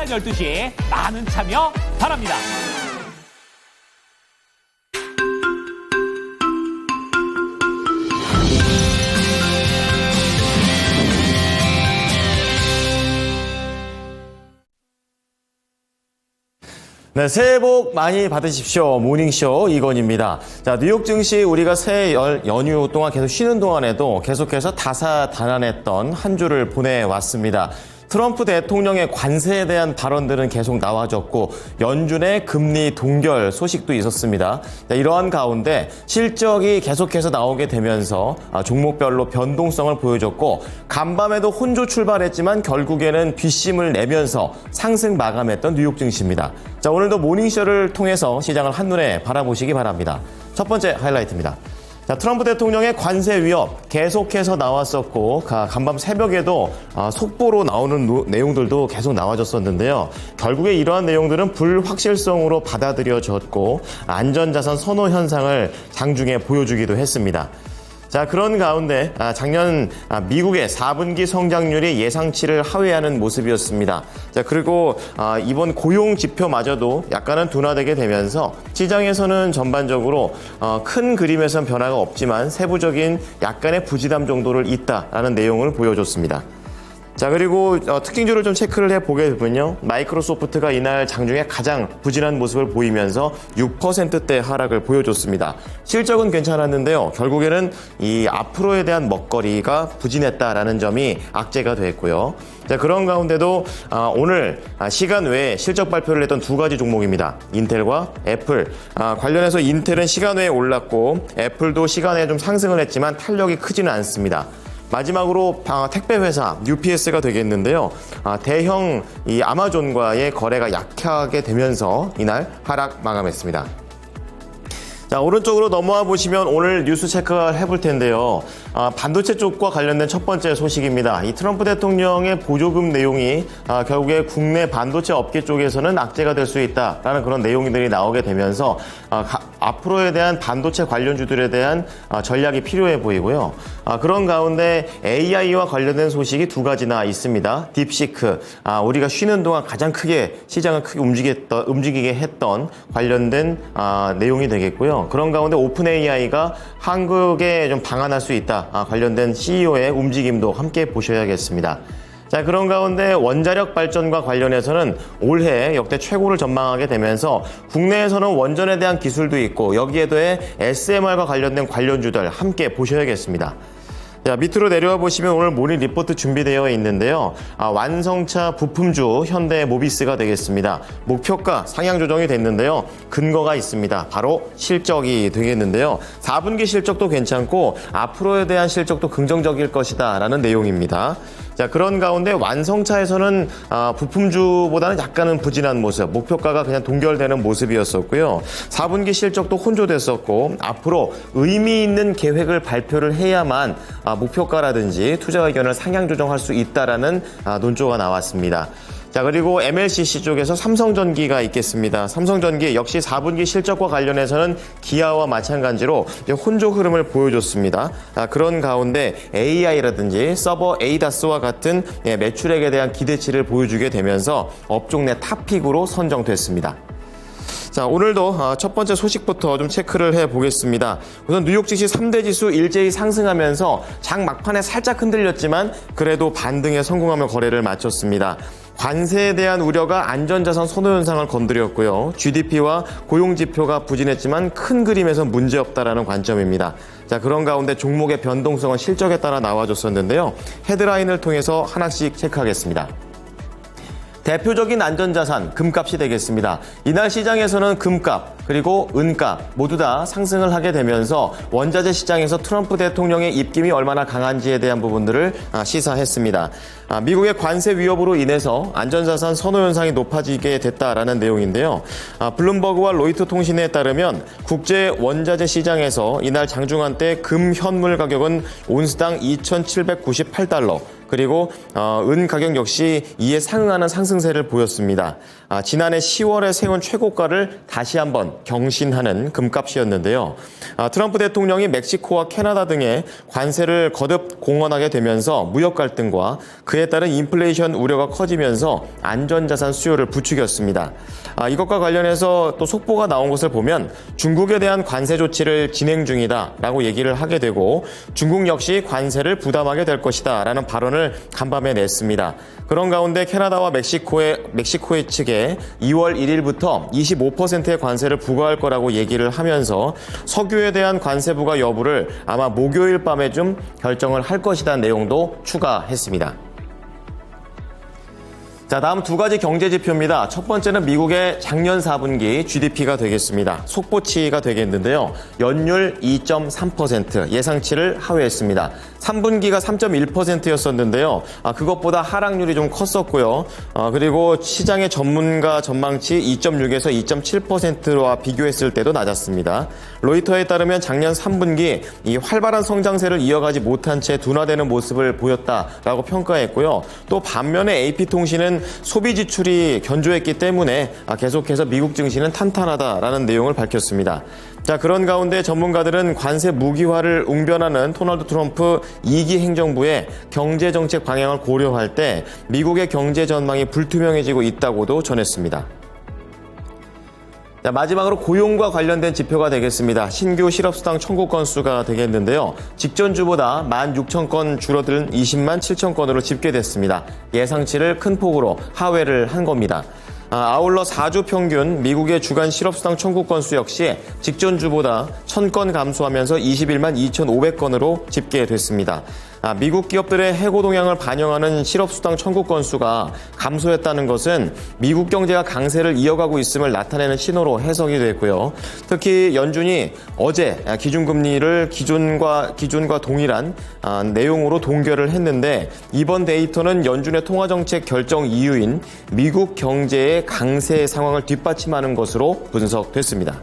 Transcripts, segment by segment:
12시 많은 참여 바랍니다. 네, 새해 복 많이 받으십시오. 모닝쇼 이건입니다. 자, 뉴욕 증시 우리가 새해 연휴 동안 계속 쉬는 동안에도 계속해서 다사다난했던 한 주를 보내왔습니다. 트럼프 대통령의 관세에 대한 발언들은 계속 나와줬고 연준의 금리 동결 소식도 있었습니다. 이러한 가운데 실적이 계속해서 나오게 되면서 종목별로 변동성을 보여줬고 간밤에도 혼조 출발했지만 결국에는 뒷심을 내면서 상승 마감했던 뉴욕 증시입니다. 자, 오늘도 모닝쇼를 통해서 시장을 한눈에 바라보시기 바랍니다. 첫 번째 하이라이트입니다. 자, 트럼프 대통령의 관세 위협 계속해서 나왔었고 간밤 새벽에도 속보로 나오는 내용들도 계속 나와줬었는데요. 결국에 이러한 내용들은 불확실성으로 받아들여졌고 안전자산 선호 현상을 장중에 보여주기도 했습니다. 자, 그런 가운데 작년 미국의 4분기 성장률이 예상치를 하회하는 모습이었습니다. 자, 그리고 이번 고용 지표마저도 약간은 둔화되게 되면서 시장에서는 전반적으로 큰 그림에선 변화가 없지만 세부적인 약간의 부진함 정도를 있다라는 내용을 보여줬습니다. 자, 그리고 특징주를 좀 체크를 해보게 되면요. 마이크로소프트가 이날 장중에 가장 부진한 모습을 보이면서 6%대 하락을 보여줬습니다. 실적은 괜찮았는데요. 결국에는 이 앞으로에 대한 먹거리가 부진했다라는 점이 악재가 됐고요. 자, 그런 가운데도 오늘 시간 외에 실적 발표를 했던 두 가지 종목입니다. 인텔과 애플. 관련해서 인텔은 시간 외에 올랐고 애플도 시간 외에 좀 상승을 했지만 탄력이 크지는 않습니다. 마지막으로 택배 회사 UPS가 되겠는데요. 대형 이 아마존과의 거래가 약하게 되면서 이날 하락 마감했습니다. 자, 오른쪽으로 넘어와 보시면 오늘 뉴스 체크를 해볼 텐데요. 반도체 쪽과 관련된 첫 번째 소식입니다. 이 트럼프 대통령의 보조금 내용이 결국에 국내 반도체 업계 쪽에서는 악재가 될 수 있다라는 그런 내용들이 나오게 되면서 앞으로에 대한 반도체 관련주들에 대한 전략이 필요해 보이고요. 그런 가운데 AI와 관련된 소식이 두 가지나 있습니다. 딥시크, 우리가 쉬는 동안 가장 크게 시장을 크게 움직이게 했던 관련된 내용이 되겠고요. 그런 가운데 오픈 AI가 한국에 좀 방한할 수 있다. 관련된 CEO의 움직임도 함께 보셔야겠습니다. 자, 그런 가운데 원자력 발전과 관련해서는 올해 역대 최고를 전망하게 되면서 국내에서는 원전에 대한 기술도 있고 여기에 더해 SMR과 관련된 관련주들 함께 보셔야겠습니다. 자, 밑으로 내려와 보시면 오늘 모닝 리포트 준비되어 있는데요. 완성차 부품주 현대 모비스가 되겠습니다. 목표가 상향 조정이 됐는데요. 근거가 있습니다. 바로 실적이 되겠는데요. 4분기 실적도 괜찮고 앞으로에 대한 실적도 긍정적일 것이다 라는 내용입니다. 자, 그런 가운데 완성차에서는 부품주보다는 약간은 부진한 모습, 목표가가 그냥 동결되는 모습이었었고요. 4분기 실적도 혼조됐었고 앞으로 의미 있는 계획을 발표를 해야만 목표가라든지 투자 의견을 상향 조정할 수 있다라는 논조가 나왔습니다. 자, 그리고 MLCC 쪽에서 삼성전기가 있겠습니다. 삼성전기 역시 4분기 실적과 관련해서는 기아와 마찬가지로 혼조 흐름을 보여줬습니다. 그런 가운데 AI라든지 서버 ADAS와 같은 매출액에 대한 기대치를 보여주게 되면서 업종 내 탑픽으로 선정됐습니다. 자, 오늘도 첫 번째 소식부터 좀 체크를 해보겠습니다. 우선 뉴욕 증시 3대 지수 일제히 상승하면서 장 막판에 살짝 흔들렸지만 그래도 반등에 성공하며 거래를 마쳤습니다. 관세에 대한 우려가 안전자산 선호 현상을 건드렸고요. GDP와 고용지표가 부진했지만 큰 그림에선 문제없다라는 관점입니다. 자, 그런 가운데 종목의 변동성은 실적에 따라 나와줬었는데요. 헤드라인을 통해서 하나씩 체크하겠습니다. 대표적인 안전자산 금값이 되겠습니다. 이날 시장에서는 금값 그리고 은값 모두 다 상승을 하게 되면서 원자재 시장에서 트럼프 대통령의 입김이 얼마나 강한지에 대한 부분들을 시사했습니다. 미국의 관세 위협으로 인해서 안전자산 선호 현상이 높아지게 됐다라는 내용인데요. 블룸버그와 로이터 통신에 따르면 국제 원자재 시장에서 이날 장중한 때 금 현물 가격은 온스당 2,798달러 그리고 은 가격 역시 이에 상응하는 상승세를 보였습니다. 지난해 10월에 세운 최고가를 다시 한번 경신하는 금값이었는데요. 트럼프 대통령이 멕시코와 캐나다 등의 관세를 거듭 공언하게 되면서 무역 갈등과 그에 따른 인플레이션 우려가 커지면서 안전자산 수요를 부추겼습니다. 이것과 관련해서 또 속보가 나온 것을 보면 중국에 대한 관세 조치를 진행 중이다라고 얘기를 하게 되고 중국 역시 관세를 부담하게 될 것이다라는 발언을 간밤에 냈습니다. 그런 가운데 캐나다와 멕시코의 측에 2월 1일부터 25%의 관세를 부과할 거라고 얘기를 하면서 석유에 대한 관세 부과 여부를 아마 목요일 밤에 좀 결정을 할 것이라는 내용도 추가했습니다. 자, 다음 두 가지 경제 지표입니다. 첫 번째는 미국의 작년 4분기 GDP가 되겠습니다. 속보치가 되겠는데요. 연율 2.3%, 예상치를 하회했습니다. 3분기가 3.1%였었는데요. 그것보다 하락률이 좀 컸었고요. 그리고 시장의 전문가 전망치 2.6에서 2.7%와 비교했을 때도 낮았습니다. 로이터에 따르면 작년 3분기 이 활발한 성장세를 이어가지 못한 채 둔화되는 모습을 보였다라고 평가했고요. 또 반면에 AP통신은 소비 지출이 견조했기 때문에 계속해서 미국 증시는 탄탄하다라는 내용을 밝혔습니다. 자, 그런 가운데 전문가들은 관세 무기화를 웅변하는 도널드 트럼프 2기 행정부의 경제정책 방향을 고려할 때 미국의 경제 전망이 불투명해지고 있다고도 전했습니다. 자, 마지막으로 고용과 관련된 지표가 되겠습니다. 신규 실업수당 청구 건수가 되겠는데요. 직전 주보다 16,000건 줄어든 20만 7천 건으로 집계됐습니다. 예상치를 큰 폭으로 하회를 한 겁니다. 아울러 4주 평균 미국의 주간 실업수당 청구 건수 역시 직전 주보다 1,000건 감소하면서 21만 2,500건으로 집계됐습니다. 미국 기업들의 해고 동향을 반영하는 실업수당 청구 건수가 감소했다는 것은 미국 경제가 강세를 이어가고 있음을 나타내는 신호로 해석이 됐고요. 특히 연준이 어제 기준금리를 기준과 동일한 내용으로 동결을 했는데 이번 데이터는 연준의 통화정책 결정 이유인 미국 경제의 강세 상황을 뒷받침하는 것으로 분석됐습니다.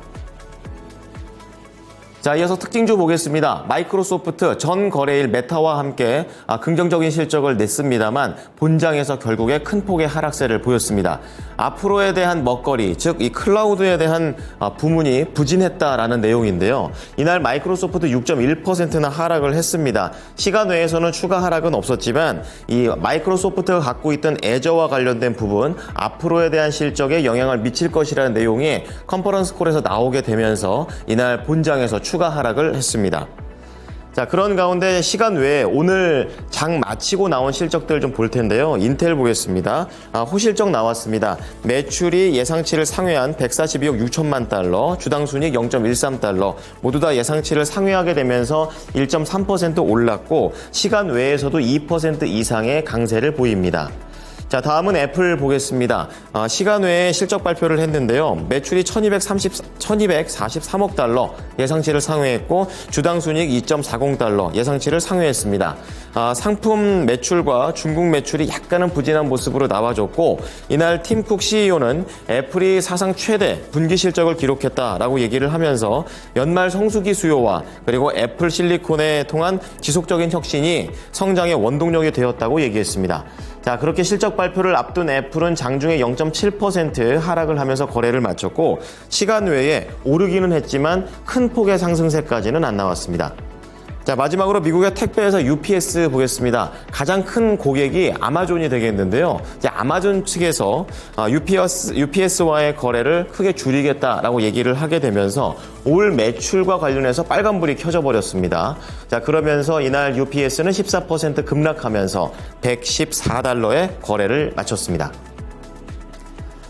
자, 이어서 특징주 보겠습니다. 마이크로소프트 전 거래일 메타와 함께 긍정적인 실적을 냈습니다만 본장에서 결국에 큰 폭의 하락세를 보였습니다. 앞으로에 대한 먹거리, 즉 이 클라우드에 대한 부문이 부진했다라는 내용인데요. 이날 마이크로소프트 6.1%나 하락을 했습니다. 시간 외에서는 추가 하락은 없었지만 이 마이크로소프트가 갖고 있던 애저와 관련된 부분, 앞으로에 대한 실적에 영향을 미칠 것이라는 내용이 컨퍼런스 콜에서 나오게 되면서 이날 본장에서 추가 하락을 했습니다. 자, 그런 가운데 시간 외에 오늘 장 마치고 나온 실적들 좀 볼 텐데요. 인텔 보겠습니다. 호실적 나왔습니다. 매출이 예상치를 상회한 142억 6천만 달러, 주당 순이익 0.13달러, 모두 다 예상치를 상회하게 되면서 1.3% 올랐고 시간 외에서도 2% 이상의 강세를 보입니다. 자, 다음은 애플 보겠습니다. 시간 외에 실적 발표를 했는데요. 매출이 1243억 달러, 예상치를 상회했고 주당 순이익 2.40달러, 예상치를 상회했습니다. 상품 매출과 중국 매출이 약간은 부진한 모습으로 나와줬고 이날 팀 쿡 CEO는 애플이 사상 최대 분기 실적을 기록했다라고 얘기를 하면서 연말 성수기 수요와 그리고 애플 실리콘에 통한 지속적인 혁신이 성장의 원동력이 되었다고 얘기했습니다. 자, 그렇게 실적 발표를 앞둔 애플은 장중에 0.7% 하락을 하면서 거래를 마쳤고 시간 외에 오르기는 했지만 큰 폭의 상승세까지는 안 나왔습니다. 자, 마지막으로 미국의 택배에서 UPS 보겠습니다. 가장 큰 고객이 아마존이 되겠는데요. 이제 아마존 측에서 UPS와의 거래를 크게 줄이겠다라고 얘기를 하게 되면서 올 매출과 관련해서 빨간불이 켜져 버렸습니다. 자, 그러면서 이날 UPS는 14% 급락하면서 $114에 거래를 마쳤습니다.